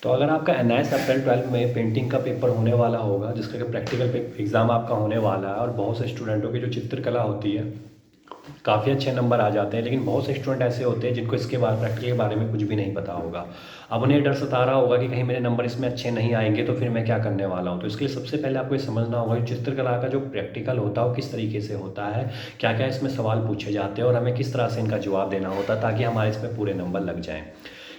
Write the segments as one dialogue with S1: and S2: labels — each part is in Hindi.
S1: तो अगर आपका एनआईएस अप्रैल 12 में पेंटिंग का पेपर होने वाला होगा, जिसका कि प्रैक्टिकल एग्ज़ाम आपका होने वाला है, और बहुत से स्टूडेंटों की जो चित्रकला होती है काफ़ी अच्छे नंबर आ जाते हैं, लेकिन बहुत से स्टूडेंट ऐसे होते हैं जिनको इसके बारे प्रैक्टिकल के बारे में कुछ भी नहीं पता होगा। अब उन्हें डर सता रहा होगा कि कहीं मेरे नंबर इसमें अच्छे नहीं आएंगे तो फिर मैं क्या करने वाला हूँ। तो इसके लिए सबसे पहले आपको ये समझना होगा कि चित्रकला का जो प्रैक्टिकल होता है वो किस तरीके से होता है, क्या क्या इसमें सवाल पूछे जाते हैं और हमें किस तरह से इनका जवाब देना होता है ताकि हमारे इसमें पूरे नंबर लग जाएँ।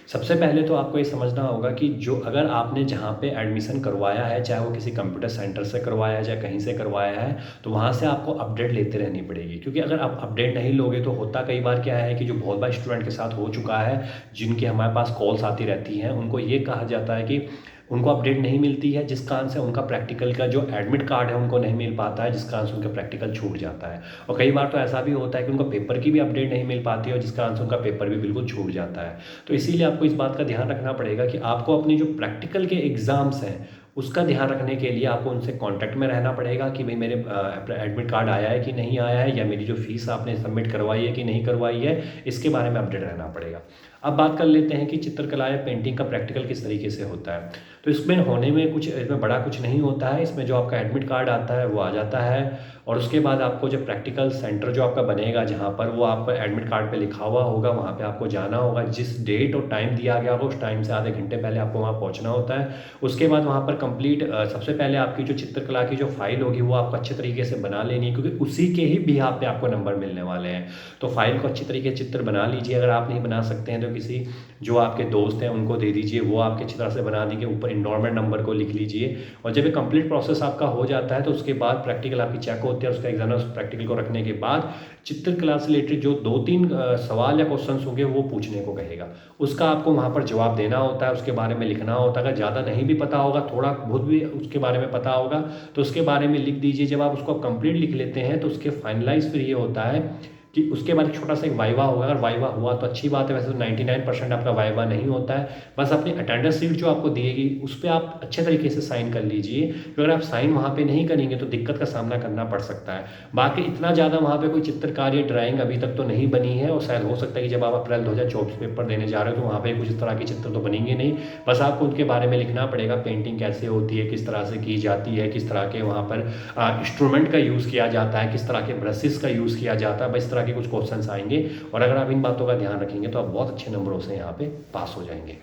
S1: सबसे पहले तो आपको ये समझना होगा कि जो अगर आपने जहाँ पे एडमिशन करवाया है, चाहे वो किसी कंप्यूटर सेंटर से करवाया है, चाहे कहीं से करवाया है, तो वहाँ से आपको अपडेट लेते रहनी पड़ेगी। क्योंकि अगर आप अपडेट नहीं लोगे तो होता कई बार क्या है कि जो बहुत बार स्टूडेंट के साथ हो चुका है, जिनकी हमारे पास कॉल्स आती रहती हैं, उनको ये कहा जाता है कि उनको अपडेट नहीं मिलती है, जिस कारण से उनका प्रैक्टिकल का जो एडमिट कार्ड है उनको नहीं मिल पाता है, जिस कारण से उनका प्रैक्टिकल छूट जाता है। और कई बार तो ऐसा भी होता है कि उनको पेपर की भी अपडेट नहीं मिल पाती है और जिस कारण से उनका पेपर भी बिल्कुल छूट जाता है। तो इसीलिए आपको इस बात का ध्यान रखना पड़ेगा कि आपको अपनी जो प्रैक्टिकल के एग्ज़ाम्स हैं उसका ध्यान रखने के लिए आपको उनसे कांटेक्ट में रहना पड़ेगा कि भाई मेरे एडमिट कार्ड आया है कि नहीं आया है, या मेरी जो फ़ीस आपने सबमिट करवाई है कि नहीं करवाई है, इसके बारे में अपडेट रहना पड़ेगा। अब बात कर लेते हैं कि चित्रकला या पेंटिंग का प्रैक्टिकल किस तरीके से होता है। तो इसमें होने में कुछ इसमें बड़ा कुछ नहीं होता है। इसमें जो आपका एडमिट कार्ड आता है वो आ जाता है, और उसके बाद आपको जो प्रैक्टिकल सेंटर जो आपका बनेगा, जहाँ पर वो आपका एडमिट कार्ड पे लिखा हुआ होगा, वहाँ पे आपको जाना होगा। जिस डेट और टाइम दिया गया होगा उस टाइम से आधे घंटे पहले आपको वहाँ पहुँचना होता है। उसके बाद वहाँ पर कंप्लीट सबसे पहले आपकी जो चित्रकला की जो फाइल होगी वो आपको अच्छे तरीके से बना लेनी है, क्योंकि उसी के ही बिहाफ पे आपको नंबर मिलने वाले हैं। तो फाइल को अच्छी तरीके से चित्र बना लीजिए। अगर आप नहीं बना सकते हैं तो किसी जो आपके दोस्त हैं उनको दे दीजिए, वो आपके अच्छी तरह से बना देंगे। ऊपर इनरोलमेंट नंबर को लिख लीजिए। और जब ये कंप्लीट प्रोसेस आपका हो जाता है तो उसके बाद प्रैक्टिकल आपकी चेक होती है। उसका एग्जाम प्रैक्टिकल को रखने के बाद चित्रकला से रिलेटेड जो 2-3 सवाल या क्वेश्चंस होंगे वो पूछने को कहेगा। उसका आपको वहाँ पर जवाब देना होता है, उसके बारे में लिखना होता है। अगर ज़्यादा नहीं भी पता होगा, थोड़ा बहुत भी उसके बारे में पता होगा, तो उसके बारे में लिख दीजिए। जब आप उसको कंप्लीट लिख लेते हैं तो उसके फाइनलाइज फिर ये होता है कि उसके बाद एक छोटा सा एक वाइवा होगा। अगर वाइवा हुआ तो अच्छी बात है, वैसे तो 99% आपका वाइवा नहीं होता है। बस अपनी अटेंडेंस शीट जो आपको दिएगी उस पर आप अच्छे तरीके से साइन कर लीजिए, क्योंकि अगर आप साइन वहाँ पे नहीं करेंगे तो दिक्कत का सामना करना पड़ सकता है। बाकी इतना ज़्यादा वहाँ पे कोई चित्रकार या ड्राइंग अभी तक तो नहीं बनी है, और शायद हो सकता है कि जब आप अप्रैल 2024 पेपर देने जा रहे हो तो वहाँ पे कुछ इस तरह के चित्र तो बनेंगे नहीं। बस आपको उनके बारे में लिखना पड़ेगा, पेंटिंग कैसे होती है, किस तरह से की जाती है, किस तरह के वहाँ पर इंस्ट्रूमेंट का यूज़ किया जाता है, किस तरह के ब्रशेस का यूज़ किया जाता है। बस इस तरह के कुछ क्वेश्चन आएंगे, और अगर आप इन बातों का ध्यान रखेंगे तो आप बहुत अच्छे नंबरों से यहाँ पे पास हो जाएंगे।